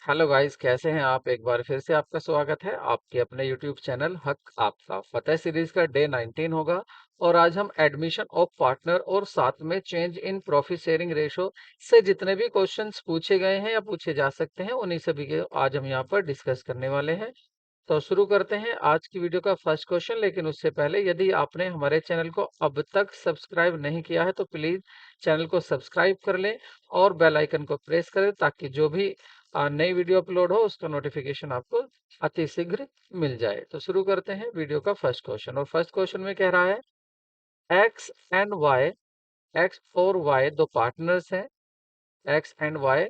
Hello guys, कैसे हैं आप? एक बार फिर से आपका स्वागत है आपके अपने यूट्यूब चैनल हक आपका फतेह सीरीज का डे 19 होगा। और आज हम एडमिशन ऑफ पार्टनर और साथ में change in profit sharing ratio से जितने भी क्वेश्चंस पूछे गए हैं या पूछे जा सकते हैं उन्हीं सभी के आज हम यहाँ पर डिस्कस करने वाले हैं। तो शुरू करते हैं आज की वीडियो का फर्स्ट क्वेश्चन। लेकिन उससे पहले यदि आपने हमारे चैनल को अब तक सब्सक्राइब नहीं किया है तो प्लीज चैनल को सब्सक्राइब कर लें और बेल आइकन को प्रेस करें ताकि जो भी नई वीडियो अपलोड हो उसका नोटिफिकेशन आपको अति शीघ्र मिल जाए। तो शुरू करते हैं वीडियो का फर्स्ट क्वेश्चन। और फर्स्ट क्वेश्चन में कह रहा है एक्स एंड वाई, एक्स और वाई दो पार्टनर्स हैं। X and Y,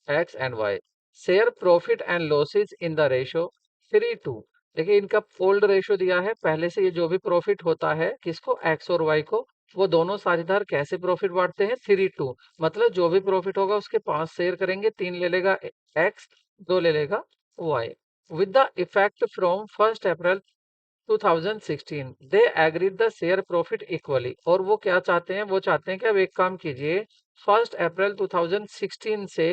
X and Y share profit and losses in the ratio 3:2। देखिए इनका फोल्ड रेशो दिया है पहले से। ये जो भी प्रॉफिट होता है किसको, एक्स और वाई को, वो दोनों साझेदार कैसे प्रॉफिट बांटते हैं, 3:2। मतलब जो भी प्रॉफिट होगा उसके 5 शेयर करेंगे, 3 ले लेगा एक्स, 2 ले लेगा Y. With the effect from 1 April 2016 they agreed the share profit equally. और वो क्या चाहते हैं, वो चाहते हैं कि अब एक काम कीजिए, 1 अप्रैल 2016 से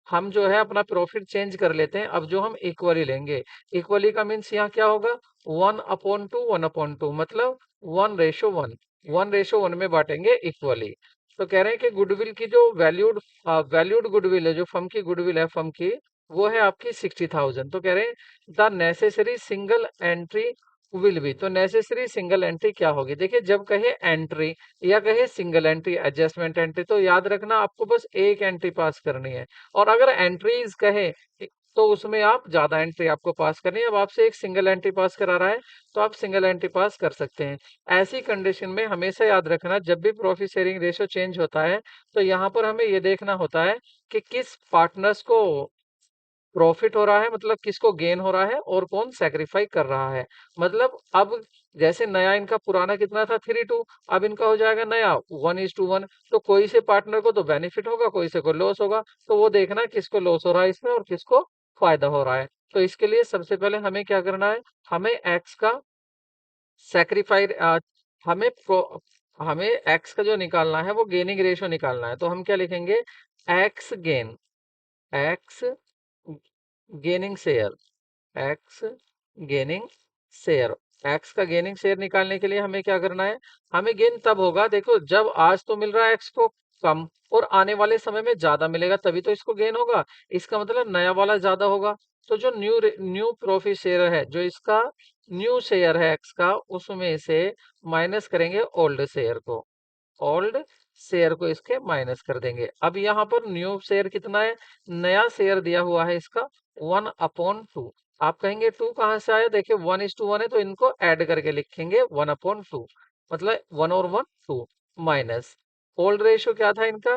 हम जो है अपना प्रॉफिट चेंज कर लेते हैं। अब जो हम इक्वली लेंगे, इक्वली का मीन्स यहाँ क्या होगा, 1/2 1/2, मतलब 1:1, 1:1 में बांटेंगे इक्वली। तो कह रहे हैं कि गुडविल की जो वैल्यूड गुडविल है, जो फर्म की गुडविल है फर्म की, वो है आपकी 60,000। तो कह रहे हैं the necessary single entry will be. तो नेसेसरी सिंगल एंट्री क्या होगी, देखिए जब कहे एंट्री या कहे सिंगल एंट्री, एडजस्टमेंट एंट्री, तो याद रखना आपको बस एक एंट्री पास करनी है। और अगर एंट्रीज कहे तो उसमें आप ज्यादा एंट्री आपको पास करनी है। अब आपसे एक सिंगल एंट्री पास करा रहा है तो आप सिंगल एंट्री पास कर सकते हैं। ऐसी कंडीशन में हमेशा याद रखना, जब भी प्रॉफिट शेयरिंग रेशो चेंज होता है तो यहाँ पर हमें ये देखना होता है कि किस पार्टनर्स को प्रॉफिट हो रहा है, मतलब किसको गेन हो रहा है, और कौन सेक्रीफाई कर रहा है। मतलब अब जैसे नया इनका पुराना कितना था, 3:2, अब इनका हो जाएगा नया 1:1। तो कोई से पार्टनर को तो बेनिफिट होगा, कोई से को लॉस होगा। तो वो देखना किसको लॉस हो रहा है इसमें और किसको फायदा हो रहा है। तो इसके लिए सबसे पहले हमें क्या करना है, हमें एक्स का सेक्रीफाई, हमें हमें एक्स का जो निकालना है वो गेनिंग रेशियो निकालना है। तो हम क्या लिखेंगे, x gain, x gaining share, x gaining share. X का गेनिंग शेयर निकालने के लिए हमें क्या करना है, हमें गेन तब होगा, देखो जब आज तो मिल रहा है एक्स को कम और आने वाले समय में ज्यादा मिलेगा तभी तो इसको गेन होगा। इसका मतलब नया वाला ज्यादा होगा। तो जो न्यू प्रॉफिट शेयर है, जो इसका न्यू शेयर है एक्स का, उसमें से माइनस करेंगे ओल्ड शेयर को, ओल्ड शेयर को इसके माइनस कर देंगे। अब यहाँ पर न्यू शेयर कितना है, नया शेयर दिया हुआ है इसका 1/2। आप कहेंगे 2 कहाँ से आया, देखिए 1:1 है तो इनको ऐड करके लिखेंगे 1/2, मतलब 1 और 1 2, माइनस ओल्ड रेशियो क्या था इनका,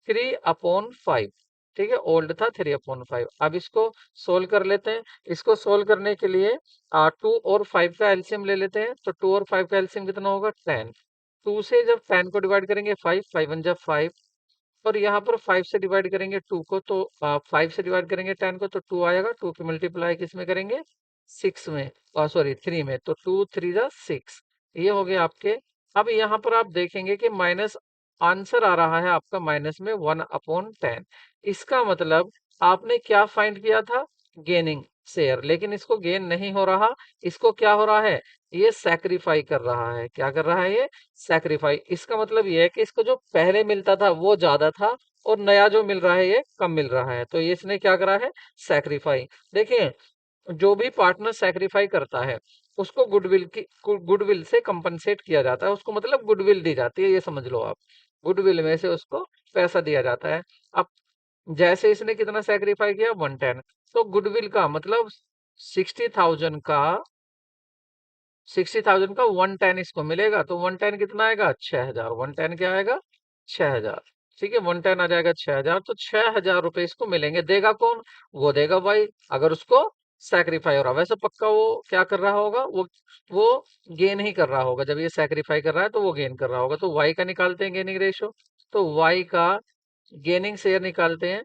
3/5। ठीक है, ओल्ड था 3/5। अब इसको सोल्व कर लेते हैं। इसको सोल्व करने के लिए 2 और 5 का एलसीएम ले लेते हैं। तो 2 और 5 का एलसीएम कितना होगा, 10। 2 से जब 10 को डिवाइड करेंगे 5, 5 1 जब 5, और यहाँ पर 5 से डिवाइड करेंगे 2 को, तो 5 से डिवाइड करेंगे 10 को तो 2 आएगा। 2 की मल्टीप्लाई किस में करेंगे, 6 में, सॉरी 3 में। तो 2 3 जा 6, ये हो गए आपके। अब यहाँ पर आप देखेंगे कि माइनस आंसर आ रहा है आपका माइनस में 1/10। इसका मतलब आपने क्या फाइंड किया था, गेनिंग शेयर, लेकिन इसको गेन नहीं हो रहा, इसको क्या हो रहा है, ये सैक्रिफाई कर रहा है। क्या कर रहा है ये, सैक्रिफाई। इसका मतलब ये है कि इसको जो पहले मिलता था वो ज्यादा था और नया जो मिल रहा है ये कम मिल रहा है, तो ये इसने क्या करा है, सैक्रिफाई। देखिए जो भी पार्टनर सैक्रिफाई करता है उसको गुडविल से कंपनसेट किया जाता है, उसको मतलब गुडविल दी जाती है, ये समझ लो आप। गुडविल में से उसको पैसा दिया जाता है। अब जैसे इसने कितना सैक्रिफाई किया, 110, तो गुडविल का मतलब 60,000 का 60,000 का 110 इसको मिलेगा। तो 110 कितना आएगा, 6,000। 110 क्या आएगा, 6,000। ठीक है, 110 आ जाएगा 6,000। तो 6,000 रुपए इसको मिलेंगे। देगा कौन, वो देगा भाई, अगर उसको सैक्रिफाई हो रहा। वैसे पक्का वो क्या कर रहा होगा, वो गेन ही कर रहा होगा। जब ये सैक्रिफाई कर रहा है तो वो गेन कर रहा होगा। तो वाई का निकालते हैं गेनिंग रेशो। तो वाई का गेनिंग शेयर निकालते हैं।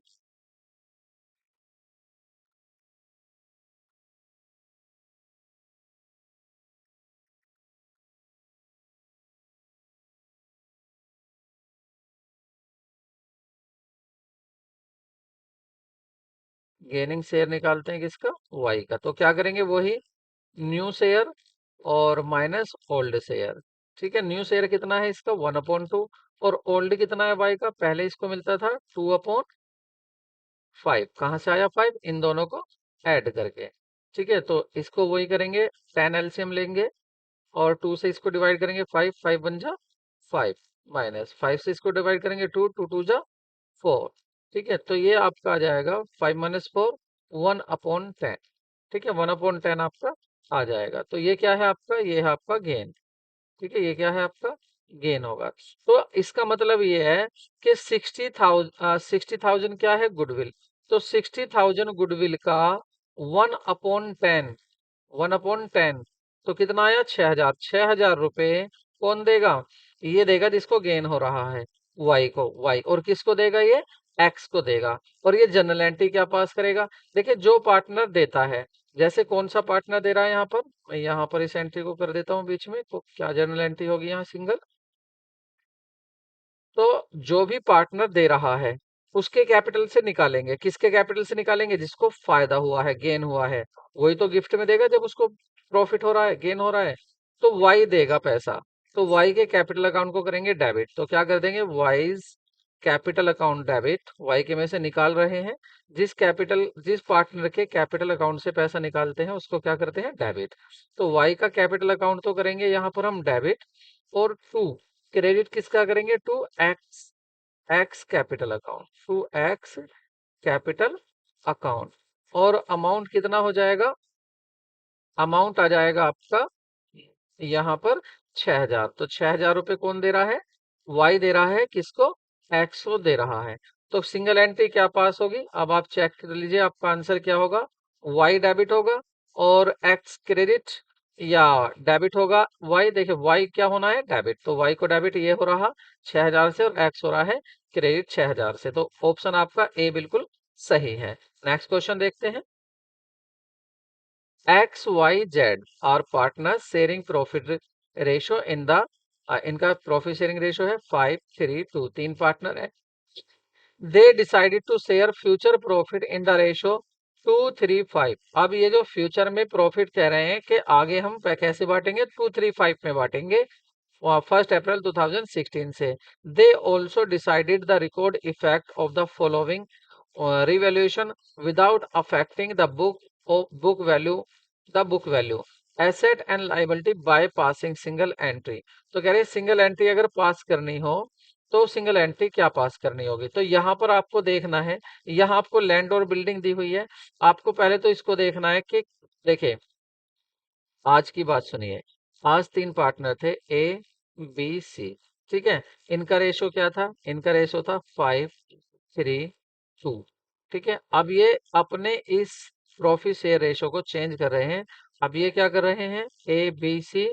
गेनिंग शेयर निकालते हैं किसका, वाई का। तो क्या करेंगे, वही न्यू शेयर और माइनस ओल्ड शेयर। ठीक है, न्यू शेयर कितना है इसका 1/2, और ओल्ड कितना है वाई का, पहले इसको मिलता था 2/5। कहाँ से आया 5, इन दोनों को ऐड करके। ठीक है, तो इसको वही करेंगे, 10 एलसीएम लेंगे और 2 से इसको डिवाइड करेंगे, 5 5 बन जा 5, माइनस 5 से इसको डिवाइड करेंगे 2 2 2 जा 4। ठीक है, तो ये आपका आ जाएगा 5 माइनस 4, 1/10। ठीक है, 1/10 आपका आ जाएगा। तो ये क्या है आपका, ये है आपका गेन। ठीक है, ये क्या है आपका गेन होगा। तो इसका मतलब ये है कि 60,000 क्या है, गुडविल। तो 60,000 गुडविल का 1/10, 1/10 तो कितना आया 6,000। 6,000 रुपए कौन देगा, ये देगा जिसको गेन हो रहा है, वाई को, वाई। और किसको देगा, ये एक्स को देगा। और ये जनरल एंट्री क्या पास करेगा, देखिए जो पार्टनर देता है, जैसे कौन सा पार्टनर दे रहा है यहाँ पर, मैं यहाँ पर इस एंट्री को कर देता हूँ बीच में, तो क्या जनरल एंट्री होगी यहाँ, सिंगल। तो जो भी पार्टनर दे रहा है उसके कैपिटल से निकालेंगे, किसके कैपिटल से निकालेंगे, जिसको फायदा हुआ है, गेन हुआ है। वही तो गिफ्ट में देगा जब उसको प्रॉफिट हो रहा है, गेन हो रहा है। तो वाई देगा पैसा, तो वाई के कैपिटल अकाउंट को करेंगे डेबिट। तो क्या कर देंगे, Y's capital account debit, Y के में से निकाल रहे हैं, जिस पार्टनर के कैपिटल अकाउंट से पैसा निकालते हैं उसको क्या करते हैं, डेबिट। तो वाई का कैपिटल अकाउंट तो करेंगे यहाँ पर हम डेबिट, और टू क्रेडिट किसका करेंगे, to X, X capital account, to X capital account. और अमाउंट कितना हो जाएगा, अमाउंट आ जाएगा आपका यहाँ पर 6,000। तो 6,000 रुपए कौन दे रहा है, वाई दे रहा है, किसको, एक्स को दे रहा है। तो सिंगल एंट्री क्या पास होगी, अब आप चेक कर लीजिए आपका आंसर क्या होगा, वाई डेबिट होगा और एक्स क्रेडिट, या डेबिट होगा वाई। देखिए वाई क्या होना है, डेबिट, तो वाई को डेबिट ये हो रहा 6,000 से, और एक्स हो रहा है क्रेडिट 6,000 से। तो ऑप्शन आपका ए बिल्कुल सही है। नेक्स्ट क्वेश्चन देखते हैं। X Y Z are partner sharing profit ratio in the, इनका प्रॉफिट शेयरिंग रेशो है 5:3:2, तीन पार्टनर है। They decided to share future profit in the ratio 2:3:5। अब ये जो फ्यूचर में प्रॉफिट कह रहे हैं कि आगे हम कैसे बांटेंगे, 2:3:5 में बांटेंगे, 1 अप्रैल 2016 से। They also decided the record effect of the following revaluation without affecting the book value asset and liability by passing single entry. तो कह रहे सिंगल एंट्री अगर पास करनी हो तो सिंगल एंट्री क्या पास करनी होगी। तो यहाँ पर आपको देखना है, यहाँ आपको लैंड और बिल्डिंग दी हुई है। आपको पहले तो इसको देखना है कि देखिए, आज की बात सुनिए, आज तीन पार्टनर थे, ए बी सी। ठीक है, इनका रेशो क्या था, इनका रेशो था 5:3:2। ठीक है, अब ये अपने इस प्रॉफिट शेयर रेशो को चेंज कर रहे हैं। अब ये क्या कर रहे हैं, ए बी सी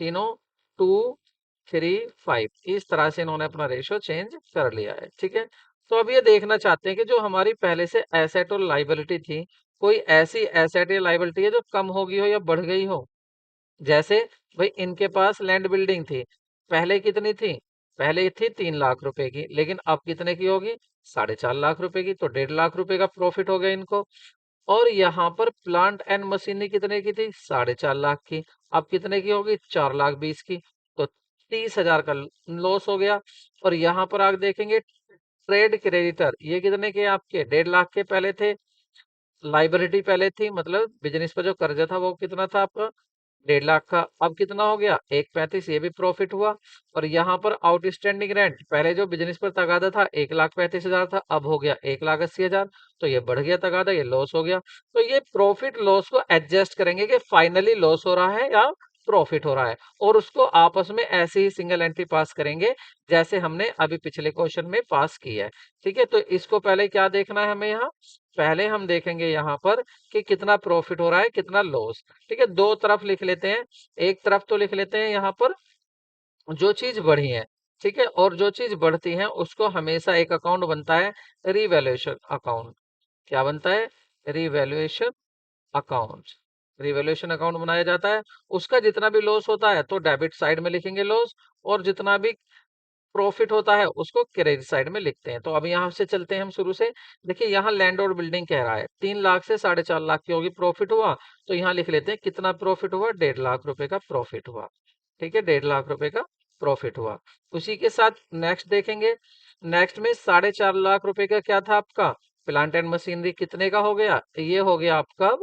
तीनों 2:3:5, इस तरह से इन्होंने अपना रेशो चेंज कर लिया है। ठीक है, तो अब ये देखना चाहते हैं कि जो हमारी पहले से एसेट और लाइबिलिटी थी, कोई ऐसी एसेट या लाइबिलिटी है जो कम होगी हो या बढ़ गई हो। जैसे भाई इनके पास लैंड बिल्डिंग थी, पहले कितनी थी, पहले थी 3 लाख रुपए की, लेकिन अब कितने की होगी, 4.5 लाख रुपए की। तो 1.5 लाख रुपए का प्रॉफिट हो गया इनको। और यहाँ पर प्लांट एंड मशीनरी कितने की थी, 4.5 लाख की, अब कितने की होगी, 4,20,000 की। तो 30,000 का लॉस हो गया। और यहाँ पर आप देखेंगे ट्रेड क्रेडिटर, ये कितने के आपके, 1.5 लाख के पहले थे। लाइबिलिटी पहले थी, मतलब बिजनेस पर जो कर्जा था वो कितना था आपका, 1.5 लाख का। अब कितना हो गया, 1,35,000, ये भी प्रॉफिट हुआ। और यहाँ पर आउटस्टैंडिंग रेंट, पहले जो बिजनेस पर तगादा था 1,35,000 था, अब हो गया 1,80,000। तो ये बढ़ गया तगादा, ये लॉस हो गया। तो ये प्रॉफिट लॉस को एडजस्ट करेंगे कि फाइनली लॉस हो रहा है या प्रॉफिट हो रहा है, और उसको आपस में ऐसे ही सिंगल एंट्री पास करेंगे जैसे हमने अभी पिछले क्वेश्चन में पास किया है। ठीक है, तो इसको पहले क्या देखना है हमें, यहाँ पहले हम देखेंगे यहाँ पर कि कितना प्रॉफिट हो रहा है, कितना लॉस। ठीक है, दो तरफ लिख लेते हैं। एक तरफ तो लिख लेते हैं यहाँ पर जो चीज बढ़ी है। ठीक है, और जो चीज बढ़ती है उसको हमेशा एक अकाउंट बनता है, रिवैल्यूएशन अकाउंट। क्या बनता है, रिवैल्यूएशन अकाउंट। रिवैल्यूएशन अकाउंट बनाया जाता है। उसका जितना भी लॉस होता है तो डेबिट साइड में लिखेंगे लॉस, और जितना भी प्रॉफिट होता है उसको क्रेडिट साइड में लिखते हैं। तो अब यहाँ से चलते हैं हम शुरू से। देखिए यहाँ लैंड और बिल्डिंग कह रहा है 3 लाख से 4.5 लाख की होगी प्रॉफिट हुआ, तो यहाँ लिख लेते हैं कितना प्रॉफिट हुआ, 1.5 लाख रुपए का प्रॉफिट हुआ। ठीक है, 1.5 लाख रुपए का प्रॉफिट हुआ। उसी के साथ नेक्स्ट देखेंगे। नेक्स्ट में 4.5 लाख रुपए का क्या था आपका, प्लांट एंड मशीनरी कितने का हो गया, ये हो गया आपका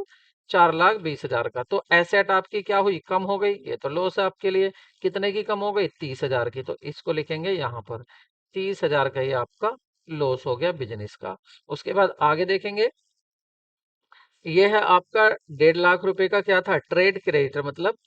4,20,000 का। तो एसेट आपकी क्या हुई, कम हो गई, ये तो लॉस है आपके लिए। कितने की कम हो गई, 30,000 की, तो इसको लिखेंगे यहाँ पर 30,000 का, ये आपका लॉस हो गया बिजनेस का। उसके बाद आगे देखेंगे, ये है आपका 1.5 लाख रुपए का क्या था, ट्रेड क्रेडिटर मतलब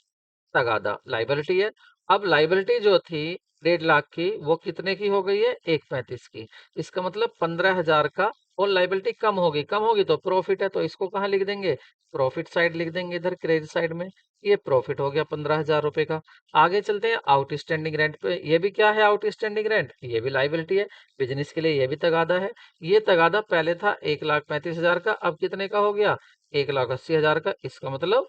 तगादा, लाइबिलिटी है। अब लाइबिलिटी जो थी 1.5 लाख की, वो कितने की हो गई है, 1.35 की। इसका मतलब 15,000 का, और लाइबिलिटी कम होगी तो प्रॉफिट है, तो इसको कहाँ लिख देंगे, प्रॉफिट साइड लिख देंगे, इधर क्रेडिट साइड में। ये प्रॉफिट हो गया 15,000 रुपए का। आगे चलते हैं आउटस्टैंडिंग रेंट पे। ये भी क्या है, आउटस्टैंडिंग रेंट, ये भी लाइबिलिटी है बिजनेस के लिए, ये भी तगादा है। ये तगादा पहले था 1,35,000 का, अब कितने का हो गया, 1,80,000 का। इसका मतलब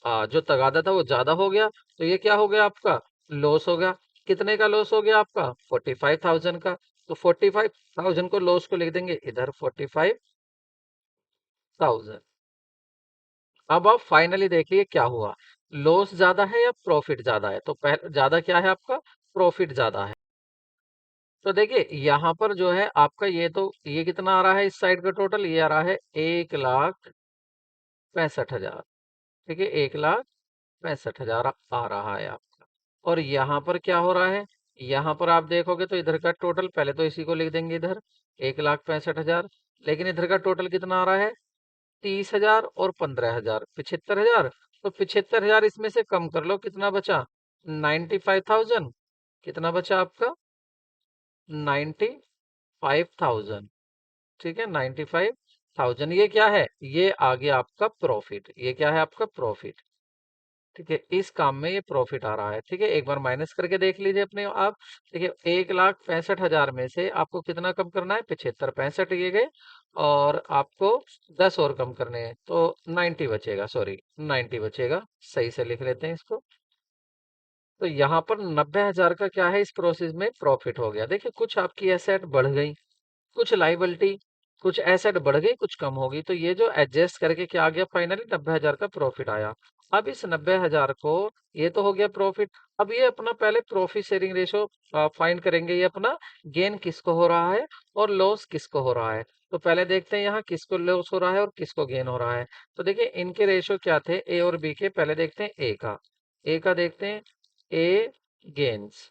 जो तगादा था वो ज्यादा हो गया, तो ये क्या हो गया आपका, लॉस हो गया। कितने का लॉस हो गया आपका, 45,000 का। तो 45,000 को लॉस को लिख देंगे इधर 45,000। अब आप फाइनली देखिए क्या हुआ, लॉस ज्यादा है या प्रॉफिट ज्यादा है, तो पहले ज्यादा क्या है आपका, प्रॉफिट ज्यादा है। तो देखिए यहाँ पर जो है आपका, ये तो ये कितना आ रहा है इस साइड का टोटल, ये आ रहा है 1,65,000। ठीक है, 1,65,000 आ रहा है आपका। और यहाँ पर क्या हो रहा है, यहाँ पर आप देखोगे तो इधर का टोटल, पहले तो इसी को लिख देंगे इधर 1,65,000, लेकिन इधर का टोटल कितना आ रहा है, 30,000 और 15,000, 75,000। तो 75,000 इसमें से कम कर लो, कितना बचा, 95,000। कितना बचा आपका, 95,000। ठीक है, 95,000। ये क्या है, ये आ गया आपका प्रॉफिट, ये क्या है आपका प्रॉफिट। ठीक है, इस काम में ये प्रॉफिट आ रहा है। ठीक है, एक बार माइनस करके देख लीजिए अपने आप। देखिए 1,65,000 में से आपको कितना कम करना है, 75, 65 ये गए, और आपको 10 और कम करने हैं, तो 90 बचेगा, सॉरी 90 बचेगा। सही से लिख लेते हैं इसको। तो यहाँ पर 90,000 का क्या है, इस प्रोसेस में प्रॉफिट हो गया। देखिए कुछ आपकी एसेट बढ़ गई, कुछ लाइबिलिटी, कुछ एसेट बढ़ गई, कुछ कम हो गई, तो ये जो एडजस्ट करके क्या आ गया, फाइनली 90,000 का प्रॉफिट आया। अब इस 90,000 को, ये तो हो गया प्रॉफिट। अब ये अपना पहले प्रॉफिट शेयरिंग रेशो फाइंड करेंगे, ये अपना गेन किसको हो रहा है और लॉस किसको हो रहा है। तो पहले देखते हैं यहाँ किसको लॉस हो रहा है और किसको गेन हो रहा है। तो देखिए इनके रेशो क्या थे, ए और बी के। पहले देखते हैं ए का देखते हैं, ए गेन्स,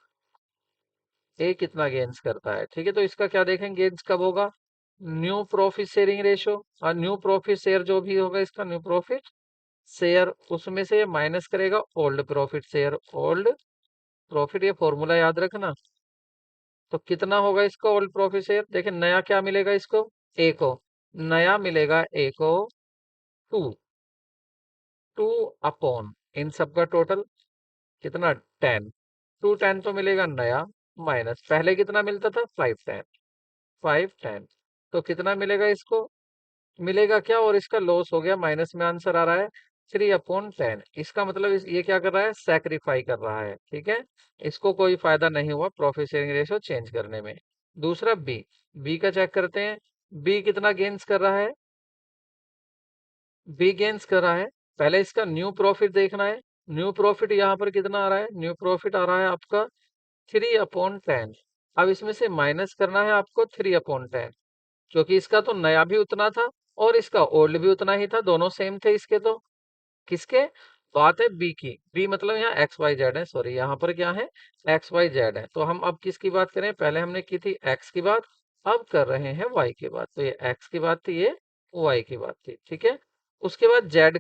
ए कितना गेन्स करता है। ठीक है, तो इसका क्या देखेंगे, गेन्स कब होगा, न्यू प्रॉफिट शेयरिंग रेशो, और न्यू प्रॉफिट शेयर जो भी होगा इसका न्यू प्रॉफिट शेयर, उसमें से ये माइनस करेगा old profit share, old profit, ये फॉर्मूला याद रखना। तो कितना होगा इसका ओल्ड प्रॉफिट शेयर, देखिए नया क्या मिलेगा इसको, ए को, नया मिलेगा ए को 2, 2 अपॉन इन सबका टोटल कितना, 10, 210 तो मिलेगा नया, माइनस पहले कितना मिलता था, 510, 510, तो कितना मिलेगा इसको, मिलेगा क्या, और इसका लॉस हो गया, माइनस में आंसर आ रहा है 3/10। इसका मतलब ये क्या कर रहा है, सेक्रीफाई कर रहा है। ठीक है, इसको कोई फायदा नहीं हुआ प्रॉफिट शेयरिंग रेशो चेंज करने में। दूसरा बी, बी का चेक करते हैं, बी कितना गेन्स कर रहा है, बी गेन्स कर रहा है। पहले इसका न्यू प्रॉफिट देखना है, न्यू प्रॉफिट यहाँ पर कितना आ रहा है, न्यू प्रॉफिट आ रहा है आपका 3/10। अब इसमें से माइनस करना है आपको 3/10, क्योंकि इसका तो नया भी उतना था और इसका ओल्ड भी उतना ही था, दोनों सेम थे इसके। तो किसके, बात है बी की, बी मतलब यहाँ एक्स वाई जेड है, सॉरी यहाँ पर क्या है, एक्स वाई जेड है। तो हम अब किसकी बात करें, पहले हमने की थी एक्स की बात, अब कर रहे हैं वाई की बात। तो ये एक्स की बात थी, ये वाई की बात थी। ठीक है, उसके बाद जेड,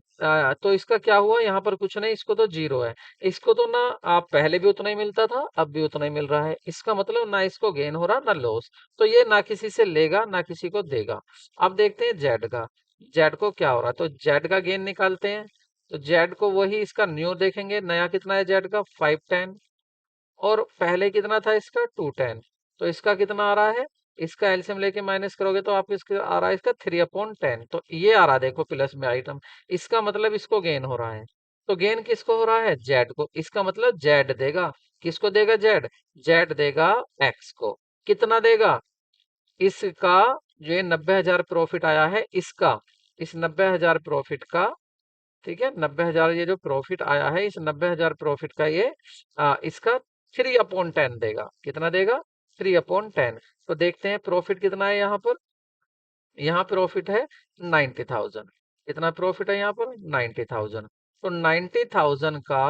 तो इसका क्या हुआ, यहाँ पर कुछ नहीं, इसको तो जीरो है। इसको तो ना आप पहले भी उतना ही मिलता था, अब भी उतना ही मिल रहा है, इसका मतलब ना इसको गेन हो रहा ना लॉस, तो ये ना किसी से लेगा ना किसी को देगा। अब देखते हैं जेड का, जेड को क्या हो रहा है, तो जेड का गेन निकालते हैं। तो जेड को वही इसका न्यू देखेंगे, नया कितना है जेड का, 510, और पहले कितना था इसका, 210। तो इसका कितना आ रहा है, इसका एलसीएम लेके माइनस करोगे तो आपको इसका आ रहा है, इसका 3/10। तो ये आ रहा है देखो प्लस में आइटम, इसका मतलब इसको गेन हो रहा है। तो गेन किसको हो रहा है, जेड को, इसका मतलब जेड देगा। किसको देगा? जेड। जेड देगा एक्स को। कितना देगा? इसका जो ये 90,000 प्रॉफिट आया है इसका, इस 90,000 प्रॉफिट का, ठीक है, 90,000 ये जो प्रॉफिट आया है, इस 90,000 प्रॉफिट का ये इसका 3/10 देगा। कितना देगा? 3/10। तो देखते हैं प्रॉफिट कितना है यहाँ पर। यहाँ प्रॉफिट है 90,000। कितना प्रॉफिट है यहाँ पर? 90,000। तो 90,000 का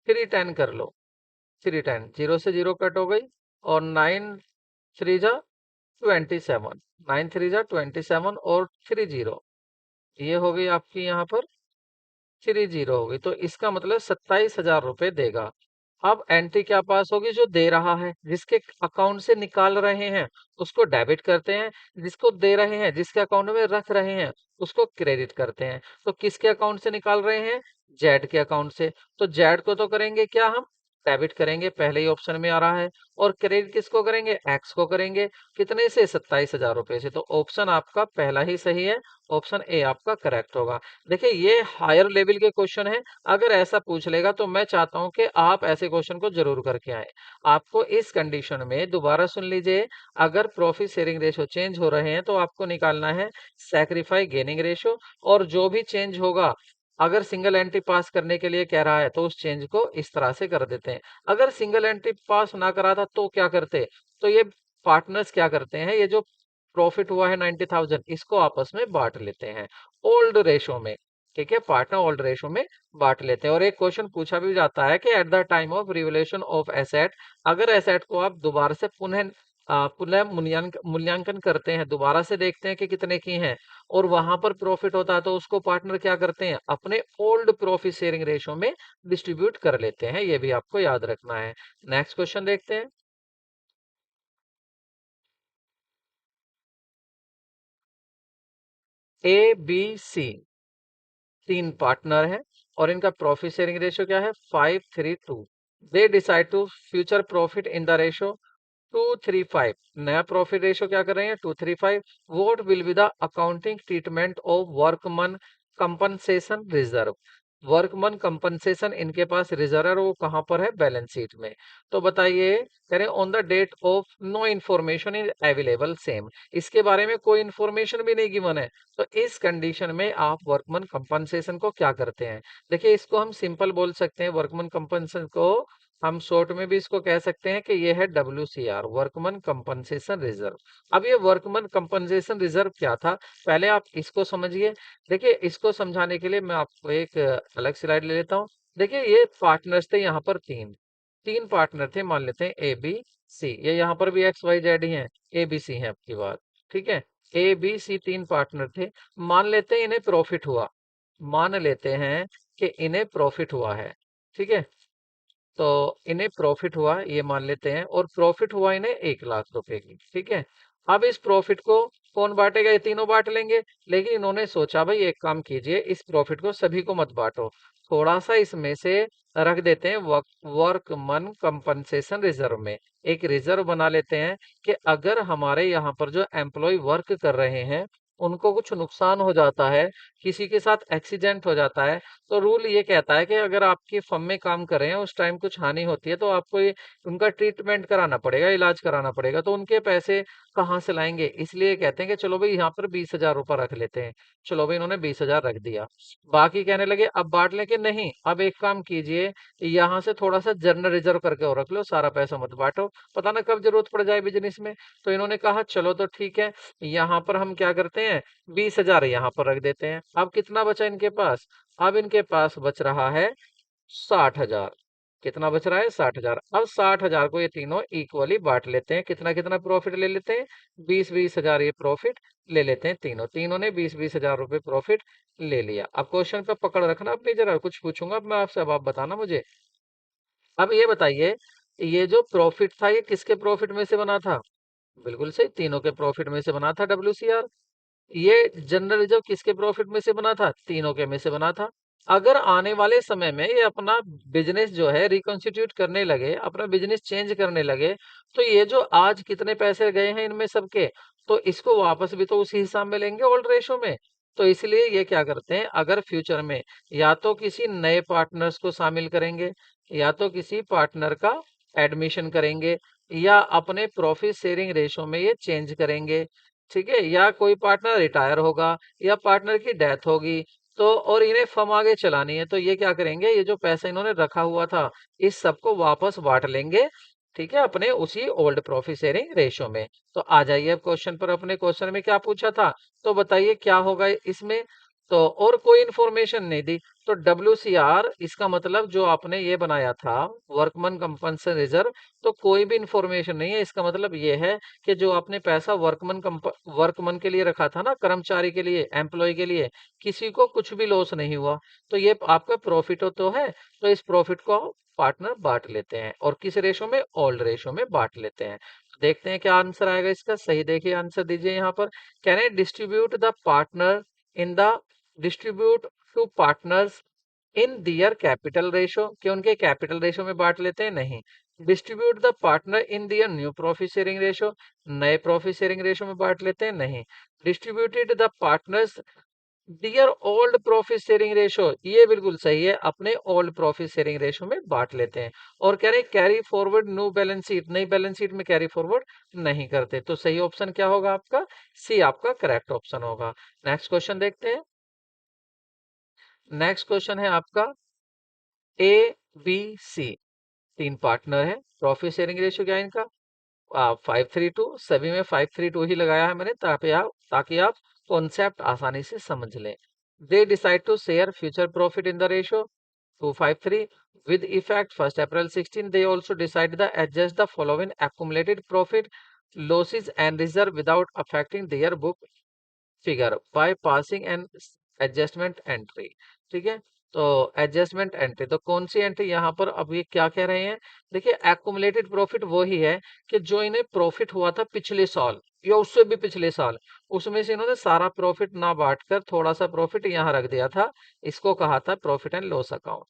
310 कर लो। 310, जीरो से जीरो कट हो गई, और 9 3 जा 27, 9 3 जा 27 और 30, ये हो गई आपकी यहाँ पर 30 हो गई। तो इसका मतलब 27,000 रुपए देगा। अब एंट्री क्या पास होगी? जो दे रहा है, जिसके अकाउंट से निकाल रहे हैं उसको डेबिट करते हैं, जिसको दे रहे हैं, जिसके अकाउंट में रख रहे हैं उसको क्रेडिट करते हैं। तो किसके अकाउंट से निकाल रहे हैं? जेड के अकाउंट से। तो जेड को तो करेंगे क्या? हम डेबिट करेंगे, पहले ही ऑप्शन में आ रहा है। और क्रेडिट किसको करेंगे? एक्स को करेंगे। कितने से? 27,000 रुपए से। तो ऑप्शन आपका पहला ही सही है, ऑप्शन ए आपका करेक्ट होगा। देखिए ये हायर लेवल के क्वेश्चन है, अगर ऐसा पूछ लेगा तो मैं चाहता हूं कि आप ऐसे क्वेश्चन को जरूर करके आए। आपको इस कंडीशन में दोबारा सुन लीजिए, अगर प्रॉफिट शेयरिंग रेशो चेंज हो रहे हैं तो आपको निकालना है सैक्रिफाई गेनिंग रेशो, और जो भी चेंज होगा, अगर सिंगल एंट्री पास करने के लिए कह रहा है तो उस चेंज को इस तरह से कर देते हैं। अगर सिंगल एंट्री पास ना करा था तो क्या करते? तो ये पार्टनर्स क्या करते हैं, ये जो प्रॉफिट हुआ है 90,000, इसको आपस में बांट लेते हैं ओल्ड रेशो में। ठीक है, पार्टनर ओल्ड रेशो में बांट लेते हैं। और एक क्वेश्चन पूछा भी जाता है कि eight the time of revolution of asset, अगर एसेट को आप दोबारा से पुनः मूल्यांकन करते हैं, दोबारा से देखते हैं कि कितने की हैं, और वहां पर प्रॉफिट होता है, तो उसको पार्टनर क्या करते हैं? अपने ओल्ड प्रॉफिट शेयरिंग रेशो में डिस्ट्रीब्यूट कर लेते हैं। ये भी आपको याद रखना है। नेक्स्ट क्वेश्चन देखते हैं। ए बी सी तीन पार्टनर हैं, और इनका प्रॉफिट शेयरिंग रेशियो क्या है? 5:3:2। They decide to future profit in the ratio 2:3:5। नया प्रॉफिट रेशियो क्या कर रहे हैं? 2:3:5। What will be the accounting treatment of workman compensation reserve? Workman compensation इनके पास रिजर्व है, और वो कहां पर है? बैलेंस शीट में। तो बताइए, करें on the date of no information is available same, इसके बारे में कोई इंफॉर्मेशन भी नहीं गिवन है। तो इस कंडीशन में आप वर्कमन कंपनसेशन को क्या करते हैं? देखिए इसको हम सिंपल बोल सकते हैं, वर्कमन कंपनसेशन को हम शॉर्ट में भी इसको कह सकते हैं कि ये है WCR, वर्कमन कंपनसेशन रिजर्व। अब ये वर्कमन कंपनसेशन रिजर्व क्या था, पहले आप इसको समझिए। देखिए इसको समझाने के लिए मैं आपको एक अलग स्लाइड ले लेता हूँ। देखिए ये पार्टनर्स थे यहाँ पर तीन, तीन पार्टनर थे, मान लेते हैं ABC। ये यहाँ पर भी XYZ ही है, ABC है आपकी बात, ठीक है। ABC तीन पार्टनर थे, मान लेते हैं इन्हें प्रॉफिट हुआ, मान लेते हैं कि इन्हें प्रॉफिट हुआ है, ठीक है। तो इन्हें प्रॉफिट हुआ ये मान लेते हैं, और प्रॉफिट हुआ इन्हें 1 लाख रुपए की, ठीक है। अब इस प्रॉफिट को कौन बांटेगा? ये तीनों बांट लेंगे, लेकिन इन्होंने सोचा भाई एक काम कीजिए, इस प्रॉफिट को सभी को मत बांटो, थोड़ा सा इसमें से रख देते हैं वर्कमन कंपनसेशन रिजर्व में। एक रिजर्व बना लेते हैं कि अगर हमारे यहाँ पर जो एम्प्लॉय वर्क कर रहे हैं उनको कुछ नुकसान हो जाता है, किसी के साथ एक्सीडेंट हो जाता है, तो रूल ये कहता है कि अगर आपकी फर्म में काम कर रहे हैं, उस टाइम कुछ हानि होती है, तो आपको ये उनका ट्रीटमेंट कराना पड़ेगा, इलाज कराना पड़ेगा। तो उनके पैसे कहाँ से लाएंगे? इसलिए कहते हैं कि चलो भाई यहाँ पर 20,000 रुपये रख लेते हैं। चलो भाई इन्होंने 20,000 रख दिया। बाकी कहने लगे अब बांट लें कि नहीं, अब एक काम कीजिए, यहाँ से थोड़ा सा जनरल रिजर्व करके और रख लो, सारा पैसा मत बांटो, पता ना कब जरूरत पड़ जाए बिजनेस में। तो इन्होंने कहा चलो तो ठीक है, यहाँ पर हम क्या करते हैं, 20,000 यहाँ पर रख देते हैं। अब कितना बचा इनके पास? अब इनके पास बच रहा है 60,000। कितना बच रहा है? 60,000। अब 60,000 को ये तीनों इक्वली बांट लेते हैं। कितना कितना प्रॉफिट ले लेते हैं? 20-20,000 ये प्रॉफिट ले लेते हैं तीनों, तीनों ने 20-20,000 रुपए प्रॉफिट ले लिया। अब क्वेश्चन पे पकड़ रखना अपनी जरा, कुछ पूछूंगा अब मैं आपसे, अब आप बताना मुझे। अब ये बताइए, ये जो प्रॉफिट था ये किसके प्रॉफिट में से बना था? बिल्कुल सही, तीनों के प्रॉफिट में से बना था WCR। ये जनरल रिजर्व किसके प्रॉफिट में से बना था? तीनों के में से बना था। अगर आने वाले समय में ये अपना बिजनेस जो है रिकॉन्स्टिट्यूट करने लगे, अपना बिजनेस चेंज करने लगे, तो ये जो आज कितने पैसे गए हैं इनमें सबके, तो इसको वापस भी तो उसी हिसाब में लेंगे ओल्ड रेशो में। तो इसलिए ये क्या करते हैं, अगर फ्यूचर में या तो किसी नए पार्टनर्स को शामिल करेंगे, या तो किसी पार्टनर का एडमिशन करेंगे या अपने प्रॉफिट शेयरिंग रेशो में ये चेंज करेंगे। ठीक है, या कोई पार्टनर रिटायर होगा या पार्टनर की डेथ होगी, तो और इन्हें फर्म आगे चलानी है, तो ये क्या करेंगे, ये जो पैसा इन्होंने रखा हुआ था इस सबको वापस बांट लेंगे। ठीक है, अपने उसी ओल्ड प्रॉफिट शेयरिंग रेशो में। तो आ जाइए अब क्वेश्चन पर। अपने क्वेश्चन में क्या पूछा था, तो बताइए क्या होगा इसमें। तो और कोई इंफॉर्मेशन नहीं दी, तो WCR इसका मतलब जो आपने ये बनाया था वर्कमैन कंपनसेशन रिजर्व, तो कोई भी इंफॉर्मेशन नहीं है। इसका मतलब ये है कि जो आपने पैसा वर्कमैन के लिए रखा था ना, कर्मचारी के लिए, एम्प्लॉय के लिए, किसी को कुछ भी लॉस नहीं हुआ, तो ये आपका प्रॉफिट तो है। तो इस प्रॉफिट को पार्टनर बांट लेते हैं, और किस रेशो में, ओल्ड रेशो में बांट लेते हैं। देखते हैं क्या आंसर आएगा इसका। सही देखिए, आंसर दीजिए यहाँ पर। Can I distribute the partner in the distribute to partners in their capital ratio, कि उनके कैपिटल रेशो में बांट लेते हैं, नहीं। Distribute the partner in their new profit sharing ratio, नए प्रॉफिट शेयरिंग रेशो में बांट लेते हैं, नहीं। Distributed the partners their old profit sharing ratio, ये बिल्कुल सही है, अपने ओल्ड प्रॉफिट शेयरिंग रेशो में बांट लेते हैं। और कह रहे carry forward new balance sheet, नई बैलेंस शीट में कैरी फॉरवर्ड नहीं करते। तो सही ऑप्शन क्या होगा आपका, सी आपका करेक्ट ऑप्शन होगा। नेक्स्ट क्वेश्चन देखते हैं। नेक्स्ट क्वेश्चन है आपका ABC, तीन पार्टनर है, प्रॉफिट शेयरिंग रेशियो क्या है इनका, 5:3:2, सभी में 5:3:2 ही लगाया है मैंने, ताकि आप कॉन्सेप्ट आसानी से समझ लें। They decide to share future profit in the ratio 2:5:3 with effect 1st April 16. They also decide the adjust the following accumulated profit, losses and reserve without affecting their book figure by passing and adjustment entry. ठीक है, तो adjustment entry, तो कौन सी entry यहाँ पर, अब ये क्या कह रहे हैं, देखिए एक्यूमुलेटेड प्रॉफिट वो ही है कि जो इन्हें प्रॉफिट हुआ था पिछले साल या उससे भी पिछले साल, उसमें से इन्होंने सारा प्रॉफिट ना बांटकर थोड़ा सा प्रॉफिट यहाँ रख दिया था, इसको कहा था प्रॉफिट एंड लॉस अकाउंट।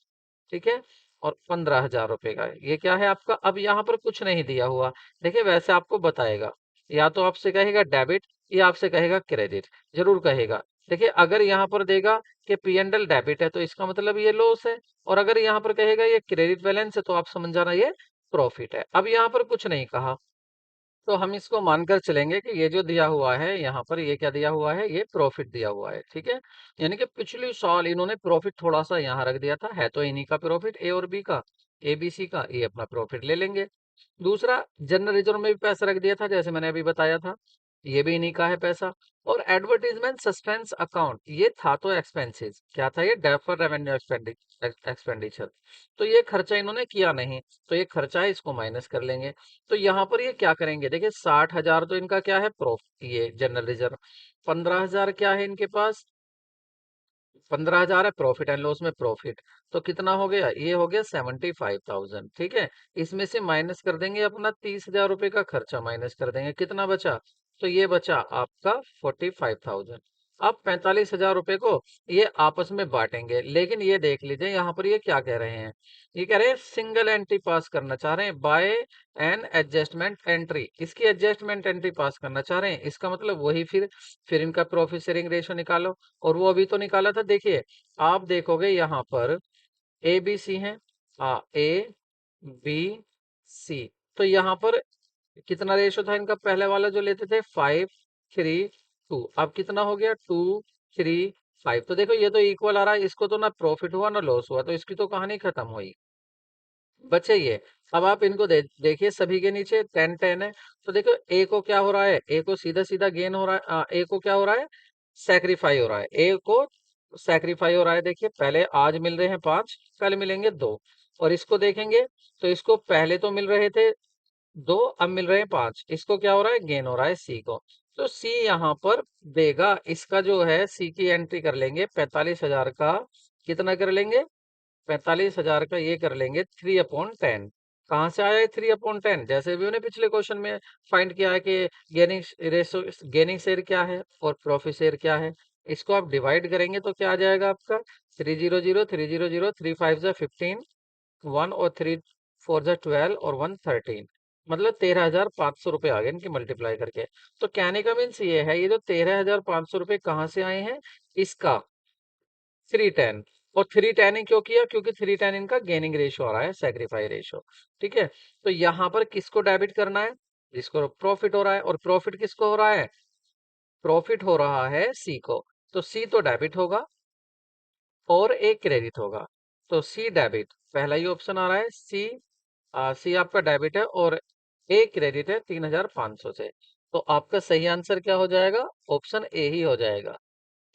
ठीक है, और 15,000 रुपए का है। ये क्या है आपका, अब यहाँ पर कुछ नहीं दिया हुआ। देखिए वैसे आपको बताएगा, या तो आपसे कहेगा डेबिट या आपसे कहेगा क्रेडिट, जरूर कहेगा। देखिए अगर यहाँ पर देगा कि P&L डेबिट है तो इसका मतलब ये लॉस है, और अगर यहाँ पर कहेगा ये क्रेडिट बैलेंस है तो आप समझ जाना ये प्रॉफिट है। अब यहाँ पर कुछ नहीं कहा, तो हम इसको मानकर चलेंगे कि ये जो दिया हुआ है यहाँ पर, ये क्या दिया हुआ है, ये प्रॉफिट दिया हुआ है। ठीक है, यानी कि पिछले साल इन्होंने प्रॉफिट थोड़ा सा यहाँ रख दिया था, है तो इन्हीं का प्रॉफिट, ए और बी का, ABC का, ये अपना प्रॉफिट ले लेंगे। दूसरा, जनरल रिजर्व में भी पैसा रख दिया था, जैसे मैंने अभी बताया था, ये भी इन्हीं का है पैसा। और एडवर्टीजमेंट सस्पेंस अकाउंट, ये था तो एक्सपेंसेस, क्या था ये, डेफर रेवेन्यू एक्सपेंडिचर, तो ये खर्चा इन्होंने किया नहीं, तो ये खर्चा है, इसको माइनस कर लेंगे। तो यहाँ पर ये क्या करेंगे, देखिए 60,000 तो इनका क्या है, ये जनरल रिजर्व, 15,000 क्या है इनके पास, 15,000 है प्रॉफिट एंड लॉस में प्रॉफिट, तो कितना हो गया, ये हो गया 75,000। ठीक है, इसमें से माइनस कर देंगे अपना 30,000 रुपए का खर्चा, माइनस कर देंगे, कितना बचा, तो ये बचा आपका 45,000। अब 45,000 रुपए को ये आपस में बांटेंगे, लेकिन ये देख लीजिए यहाँ पर ये क्या कह रहे हैं, ये कह रहे हैं सिंगल एंट्री पास करना चाह रहे हैं, बाय एन एडजस्टमेंट एंट्री, इसकी एडजस्टमेंट एंट्री पास करना चाह रहे हैं। इसका मतलब वही, फिर इनका प्रॉफिट शेयरिंग रेशो निकालो, और वो अभी तो निकाला था। देखिए आप देखोगे यहाँ पर ABC है, ABC, तो यहाँ पर कितना रेशो था इनका, पहले वाला जो लेते थे 5:3:2, अब कितना हो गया 2:3:5। तो देखो ये तो इक्वल आ रहा है, इसको तो ना प्रॉफिट हुआ ना लॉस हुआ, तो इसकी तो कहानी खत्म हुई, बचे ये। अब आप इनको देखिए, सभी के नीचे 10-10 है, तो देखो ए को क्या हो रहा है, ए को सीधा सीधा गेन हो रहा है, ए को क्या हो रहा है, सेक्रीफाई हो रहा है, ए को सेक्रीफाई हो रहा है। देखिए पहले आज मिल रहे हैं 5, कल मिलेंगे 2, और इसको देखेंगे तो इसको पहले तो मिल रहे थे 2, अब मिल रहे हैं 5, इसको क्या हो रहा है, गेन हो रहा है सी को। तो सी यहाँ पर देगा, इसका जो है सी की एंट्री कर लेंगे, 45,000 का कितना कर लेंगे, 45,000 का ये कर लेंगे 3/10। कहाँ से आया है 3/10, जैसे भी उन्हें पिछले क्वेश्चन में फाइंड किया है कि गेनिंग रेशो, गेनिंग शेयर क्या है और प्रॉफिट शेयर क्या है, इसको आप डिवाइड करेंगे तो क्या आ जाएगा आपका 300, 300, 3 5 15, 1 और 3 4 12 और 1 13, मतलब 13,500 रुपए आ गए इनके मल्टीप्लाई करके। तो कहने का मीन्स ये है, ये जो 13,500 रुपए कहाँ से आए हैं, इसका 310, और 310 क्यों किया? क्योंकि 310 इनका गेनिंग रेशियो आ रहा है, सैक्रिफाई रेशियो। ठीक है, तो यहां पर किसको डेबिट करना है? जिसको प्रॉफिट हो रहा है। और प्रॉफिट किसको हो रहा है? प्रॉफिट हो रहा है सी को। तो सी तो डेबिट होगा और ए क्रेडिट होगा। तो सी डेबिट, पहला ही ऑप्शन आ रहा है सी। सी आपका डेबिट है और ए क्रेडिट है 3500 से। तो आपका सही आंसर क्या हो जाएगा? ऑप्शन ए ही हो जाएगा।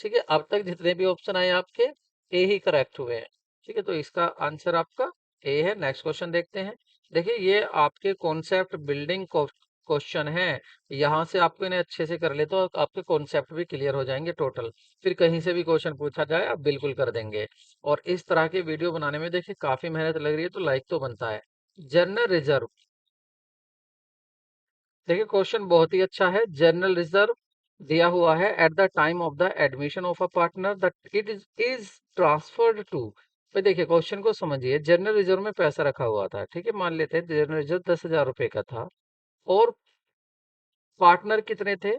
ठीक है, अब तक जितने भी ऑप्शन आए आपके ए ही करेक्ट हुए हैं। ठीक है, तो इसका आंसर आपका ए है। नेक्स्ट क्वेश्चन देखते हैं। देखिए, ये आपके कॉन्सेप्ट बिल्डिंग क्वेश्चन है। यहाँ से आपको इन्हें अच्छे से कर ले तो आपके कॉन्सेप्ट भी क्लियर हो जाएंगे टोटल। फिर कहीं से भी क्वेश्चन पूछा जाए आप बिल्कुल कर देंगे। और इस तरह के वीडियो बनाने में देखिए काफी मेहनत लग रही है, तो लाइक तो बनता है। जनरल रिजर्व, देखिए क्वेश्चन बहुत ही अच्छा है। जनरल रिजर्व दिया हुआ है at the time of the admission of a partner that it is transferred to. भाई देखिए क्वेश्चन को समझिए। जनरल रिजर्व में पैसा रखा हुआ था, ठीक है, मान लेते हैं जनरल रिजर्व 10,000 रुपए का था। और पार्टनर कितने थे?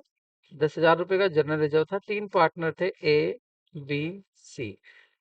10,000 रुपए का जनरल रिजर्व था। तीन पार्टनर थे, ए बी सी।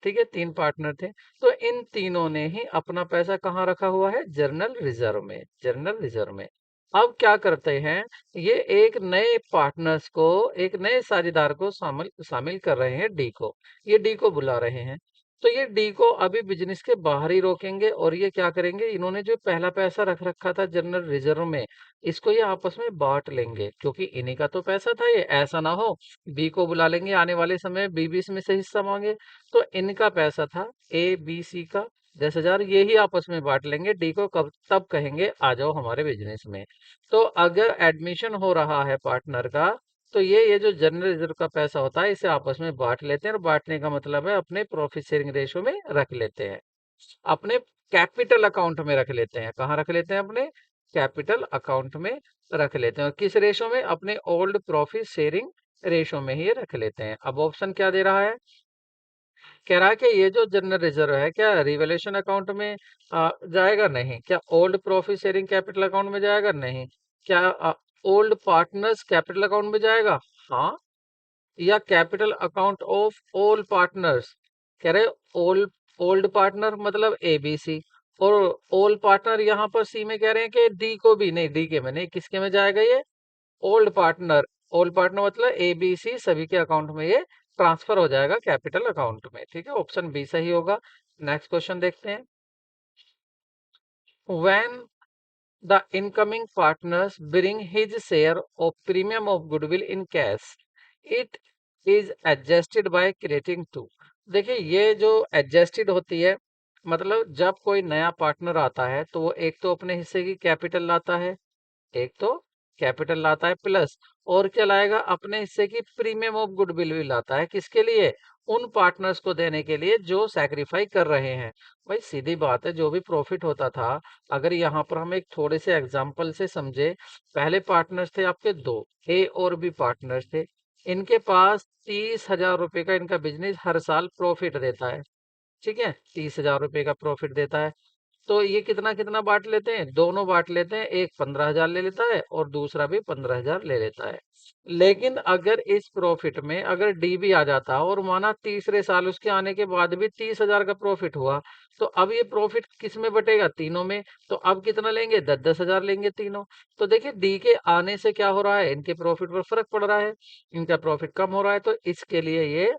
ठीक है, तीन पार्टनर थे। तो इन तीनों ने ही अपना पैसा कहाँ रखा हुआ है? जनरल रिजर्व में। जनरल रिजर्व में। अब क्या करते हैं, ये एक नए पार्टनर्स को, एक नए साझेदार को शामिल शामिल कर रहे हैं, डी को। ये डी को बुला रहे हैं। तो ये डी को अभी बिजनेस के बाहर ही रोकेंगे और ये क्या करेंगे, इन्होंने जो पहला पैसा रख रखा था जनरल रिजर्व में, इसको ये आपस में बांट लेंगे, क्योंकि इन्हीं का तो पैसा था ये। ऐसा ना हो बी को बुला लेंगे आने वाले समय, बी भी इसमें से हिस्सा मांगे। तो इनका पैसा था ए बी सी का 10,000, ये ही आपस में बांट लेंगे। डी को कब तब कहेंगे आ जाओ हमारे बिजनेस में। तो अगर एडमिशन हो रहा है पार्टनर का, तो ये जो जनरल रिजर्व का पैसा होता है इसे आपस में बांट लेते हैं। और बांटने का मतलब है अपने प्रॉफिट शेयरिंग रेशो में रख लेते हैं, अपने कैपिटल अकाउंट में रख लेते हैं। कहाँ रख लेते हैं? अपने कैपिटल अकाउंट में रख लेते हैं। और किस रेशो में? अपने ओल्ड प्रॉफिट शेयरिंग रेशो में ही रख लेते हैं। अब ऑप्शन क्या दे रहा है? कह रहा है कि ये जो जनरल रिजर्व है क्या रिवैल्यूएशन अकाउंट में जाएगा? नहीं। क्या old profit sharing capital account में जाएगा? नहीं। क्या ओल्ड पार्टनर्स कैपिटल अकाउंट में जाएगा? हाँ। या capital account of all partners? कह रहे ओल्ड ओल्ड पार्टनर मतलब एबीसी। और ऑल पार्टनर यहाँ पर सी में कह रहे हैं कि डी को भी नहीं, डी के में नहीं, किसके में जाएगा ये? Old partner. ओल्ड पार्टनर मतलब एबीसी सभी के अकाउंट में ये ट्रांसफर हो जाएगा कैपिटल अकाउंट में। ठीक है, ऑप्शन बी सही होगा। नेक्स्ट क्वेश्चन देखते हैं। When the incoming partners bring his share of premium of goodwill in cash, it is adjusted by crediting to। देखिए ये जो एडजस्टेड होती है, मतलब जब कोई नया पार्टनर आता है तो वो एक तो अपने हिस्से की कैपिटल लाता है, एक तो कैपिटल लाता है प्लस और क्या लाएगा? अपने हिस्से की प्रीमियम ऑफ गुडविल भी लाता है। किसके लिए? उन पार्टनर्स को देने के लिए जो सैक्रिफाई कर रहे हैं। भाई सीधी बात है, जो भी प्रॉफिट होता था, अगर यहाँ पर हम एक थोड़े से एग्जांपल से समझे। पहले पार्टनर्स थे आपके दो, ए और बी पार्टनर्स थे। इनके पास 30,000 रुपए का इनका बिजनेस हर साल प्रॉफिट देता है। ठीक है, 30,000 रुपए का प्रॉफिट देता है। तो ये कितना कितना बांट लेते हैं? दोनों बांट लेते हैं। एक 15,000 ले लेता है और दूसरा भी 15,000 ले लेता है। लेकिन अगर इस प्रॉफिट में अगर डी भी आ जाता और माना तीसरे साल उसके आने के बाद भी 30,000 का प्रॉफिट हुआ, तो अब ये प्रॉफिट किस में बटेगा? तीनों में। तो अब कितना लेंगे? 10-10,000 लेंगे तीनों। तो देखिए डी के आने से क्या हो रहा है? इनके प्रॉफिट पर फर्क पड़ रहा है, इनका प्रॉफिट कम हो रहा है। तो इसके लिए ये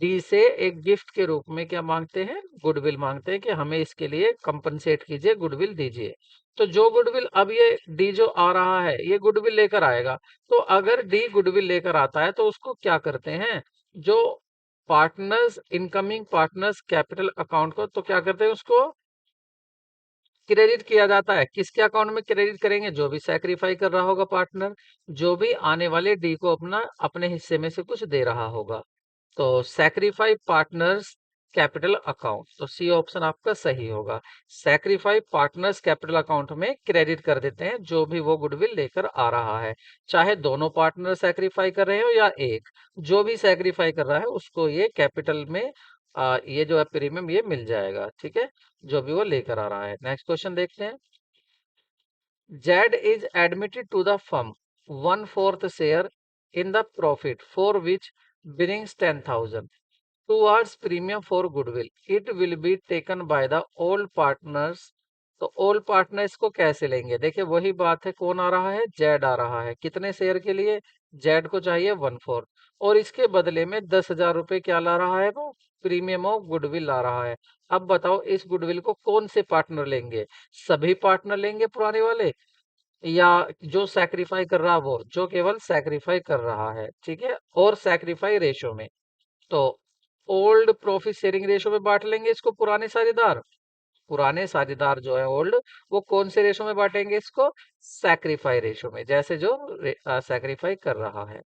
डी से एक गिफ्ट के रूप में क्या मांगते हैं? गुडविल मांगते हैं कि हमें इसके लिए कंपनसेट कीजिए, गुडविल दीजिए। तो जो गुडविल अब ये डी जो आ रहा है ये गुडविल लेकर आएगा। तो अगर डी गुडविल लेकर आता है तो उसको क्या करते हैं? जो partners, incoming partners capital account को, तो क्या करते हैं? उसको क्रेडिट किया जाता है। किसके अकाउंट में क्रेडिट करेंगे? जो भी सैक्रिफाई कर रहा होगा पार्टनर, जो भी आने वाले डी को अपना अपने हिस्से में से कुछ दे रहा होगा। तो सैक्रिफाई पार्टनर्स कैपिटल अकाउंट, तो सी ऑप्शन आपका सही होगा। सैक्रिफाई पार्टनर्स कैपिटल अकाउंट में क्रेडिट कर देते हैं जो भी वो गुडविल लेकर आ रहा है, चाहे दोनों पार्टनर सैक्रिफाई कर रहे हो या एक। जो भी सैक्रिफाई कर रहा है उसको ये कैपिटल में ये जो है प्रीमियम ये मिल जाएगा। ठीक है, जो भी वो लेकर आ रहा है। नेक्स्ट क्वेश्चन देखते हैं। Z is admitted to the firm 1/4 share in the profit for which brings 10,000। Towards premium for goodwill it will be taken by the old partners. तो ओल्ड पार्टनर्स को कैसे लेंगे? देखिए वही बात है, कौन आ रहा है? जेड आ रहा है। कितने शेयर के लिए? जेड को चाहिए 1/4, और इसके बदले में 10,000 रुपए क्या ला रहा है वो? प्रीमियम ऑफ गुडविल ला रहा है। अब बताओ इस गुडविल को कौन से पार्टनर लेंगे? सभी पार्टनर लेंगे पुराने वाले, या जो सैक्रिफाई कर रहा है वो, जो केवल सैक्रिफाई कर रहा है, ठीक है, और सैक्रिफाई रेशो में। तो ओल्ड प्रॉफिट शेयरिंग रेशो में बांट लेंगे इसको पुराने साझेदार। पुराने साझेदार जो है ओल्ड, वो कौन से रेशो में बांटेंगे इसको? सैक्रिफाई रेशो में, जैसे जो सैक्रिफाई कर रहा है।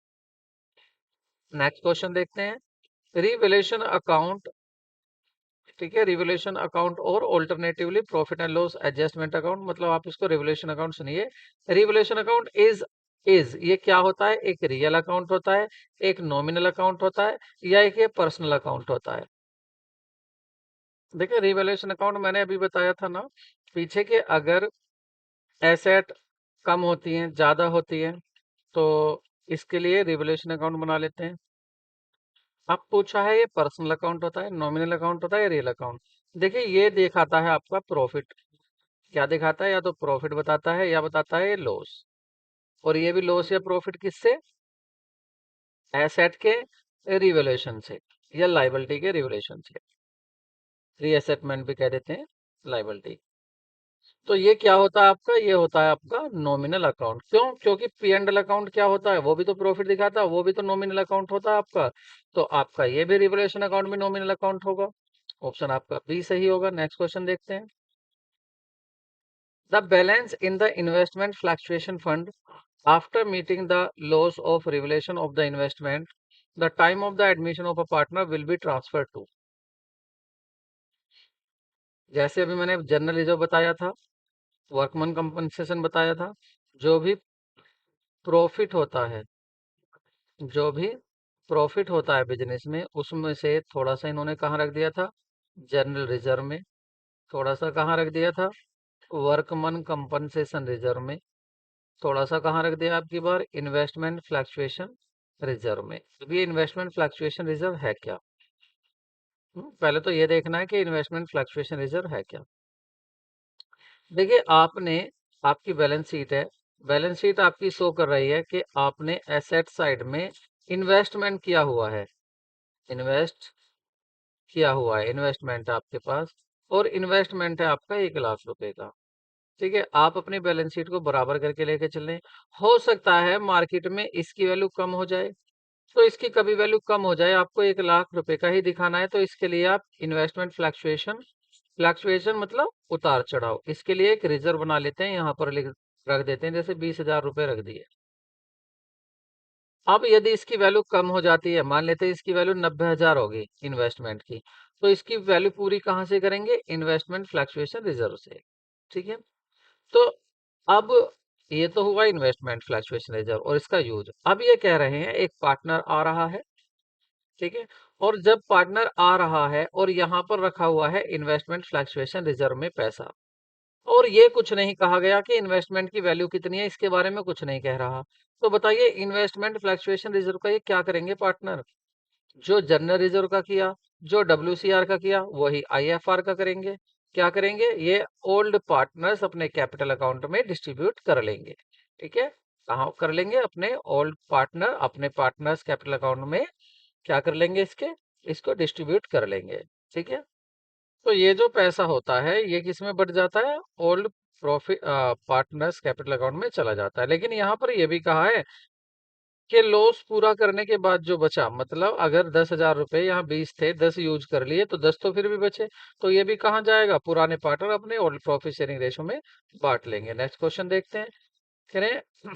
नेक्स्ट क्वेश्चन देखते हैं। रिवैल्यूएशन अकाउंट, ठीक है, रिवैल्यूएशन अकाउंट और alternatively profit and loss adjustment account, मतलब आप इसको रिवैल्यूएशन अकाउंट सुनिए। रिवैल्यूएशन अकाउंट इज ये क्या होता है? एक रियल अकाउंट होता है, एक नॉमिनल अकाउंट होता है, या एक ये पर्सनल अकाउंट होता है? देखिए रिवैल्यूएशन अकाउंट मैंने अभी बताया था ना पीछे, के अगर एसेट कम होती हैं, ज्यादा होती है, तो इसके लिए रिवैल्यूएशन अकाउंट बना लेते हैं। अब पूछा है ये पर्सनल अकाउंट होता है, नॉमिनल अकाउंट होता है, या रियल अकाउंट? देखिए ये दिखाता है आपका प्रॉफिट। क्या दिखाता है? या तो प्रॉफिट बताता है, या बताता है लॉस। और ये भी लॉस या प्रॉफिट किससे? एसेट के रिवैल्यूएशन से, या लायबिलिटी के रिवैल्यूएशन से। रीअसेटमेंट भी कह देते हैं, लायबिलिटी। तो ये क्या होता है आपका? ये होता है आपका नॉमिनल अकाउंट। क्यों? क्योंकि पी एंड एल अकाउंट क्या होता है? वो भी तो प्रॉफिट दिखाता है, वो भी तो नॉमिनल अकाउंट होता है आपका। तो आपका ये भी रिवैल्यूएशन अकाउंट में नॉमिनल अकाउंट होगा। ऑप्शन आपका बी सही होगा। नेक्स्ट क्वेश्चन देखते हैं। The balance in the investment fluctuation fund after meeting the loss of revaluation of the investment, the time of the admission of a partner will be transfer to. जैसे अभी मैंने general reserve बताया था, workman compensation बताया था, जो भी profit होता है, जो भी प्रॉफिट होता है बिजनेस में, उसमें से थोड़ा सा इन्होंने कहाँ रख दिया था? जनरल रिजर्व में। थोड़ा सा कहाँ रख दिया था? वर्कमैन कंपनसेशन रिजर्व में। थोड़ा सा कहाँ रख दिया आपकी बार? इन्वेस्टमेंट फ्लक्चुएशन रिजर्व में। अब ये इन्वेस्टमेंट फ्लक्चुएशन रिजर्व है क्या? पहले तो ये देखना है कि इन्वेस्टमेंट फ्लक्चुएशन रिजर्व है क्या। देखिए आपने, आपकी बैलेंस शीट है, बैलेंस शीट आपकी शो कर रही है कि आपने एसेट साइड में इन्वेस्टमेंट किया हुआ है, इन्वेस्ट किया हुआ है, इन्वेस्टमेंट आपके पास, और इन्वेस्टमेंट है आपका 1 लाख रुपए का। ठीक है, आप अपनी बैलेंस शीट को बराबर करके लेके चल रहे हैं। हो सकता है मार्केट में इसकी वैल्यू कम हो जाए, तो इसकी कभी वैल्यू कम हो जाए, आपको 1 लाख रुपए का ही दिखाना है, तो इसके लिए आप इन्वेस्टमेंट फ्लक्चुएशन, फ्लक्चुएशन मतलब उतार चढ़ाव, इसके लिए एक रिजर्व बना लेते हैं, यहाँ पर लिख रख देते हैं, जैसे 20,000 रुपए रख दिए। अब यदि इसकी वैल्यू कम हो जाती है, मान लेते हैं इसकी वैल्यू 90,000 होगी इन्वेस्टमेंट की, तो इसकी वैल्यू पूरी कहाँ से करेंगे? इन्वेस्टमेंट फ्लक्चुएशन रिजर्व से। ठीक है, तो अब ये तो हुआ इन्वेस्टमेंट फ्लक्चुएशन रिजर्व और इसका यूज। अब ये कह रहे हैं एक पार्टनर आ रहा है, ठीक है, और जब पार्टनर आ रहा है और यहाँ पर रखा हुआ है इन्वेस्टमेंट फ्लक्चुएशन रिजर्व में पैसा, और ये कुछ नहीं कहा गया कि इन्वेस्टमेंट की वैल्यू कितनी है, इसके बारे में कुछ नहीं कह रहा, तो बताइए इन्वेस्टमेंट फ्लक्चुएशन रिजर्व का ये क्या करेंगे पार्टनर? जो जनरल रिजर्व का किया, जो डब्ल्यूसीआर का किया, वही आईएफआर का करेंगे। क्या करेंगे? ये ओल्ड पार्टनर्स अपने कैपिटल अकाउंट में डिस्ट्रीब्यूट कर लेंगे। ठीक है, कहाँ कर लेंगे? अपने ओल्ड पार्टनर, अपने पार्टनर्स कैपिटल अकाउंट में क्या कर लेंगे? इसको डिस्ट्रीब्यूट कर लेंगे। ठीक है, तो ये जो पैसा होता है ये किस में बढ़ जाता है? Old profit partners capital account में चला जाता है। लेकिन यहाँ पर ये भी कहा है कि लॉस पूरा करने के बाद जो बचा, मतलब अगर 10,000 रुपए, यहाँ 20 थे, 10 यूज कर लिए, तो 10 तो फिर भी बचे, तो ये भी कहाँ जाएगा? पुराने पार्टनर अपने ओल्ड प्रॉफिट शेयरिंग रेशो में बांट लेंगे। नेक्स्ट क्वेश्चन देखते हैं। कह रहे हैं